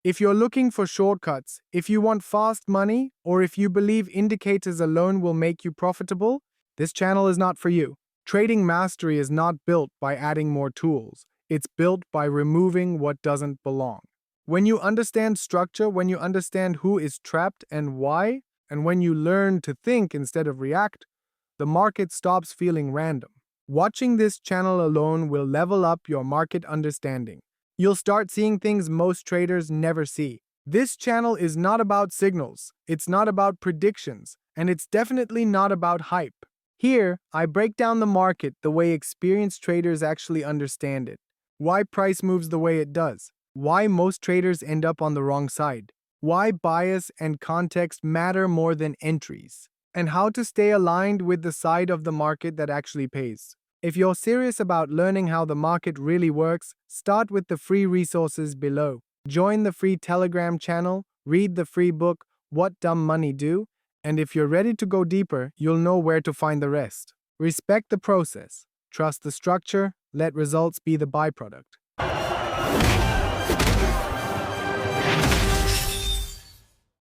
If you're looking for shortcuts, if you want fast money, or if you believe indicators alone will make you profitable, this channel is not for you. Trading mastery is not built by adding more tools. It's built by removing what doesn't belong. When you understand structure, when you understand who is trapped and why, and when you learn to think instead of react, the market stops feeling random. Watching this channel alone will level up your market understanding. You'll start seeing things most traders never see. This channel is not about signals, it's not about predictions, and it's definitely not about hype. Here, I break down the market the way experienced traders actually understand it. Why price moves the way it does. Why most traders end up on the wrong side. Why bias and context matter more than entries. And how to stay aligned with the side of the market that actually pays. If you're serious about learning how the market really works, start with the free resources below. Join the free Telegram channel, read the free book, What Dumb Money Do, and if you're ready to go deeper, you'll know where to find the rest. Respect the process, trust the structure, let results be the byproduct.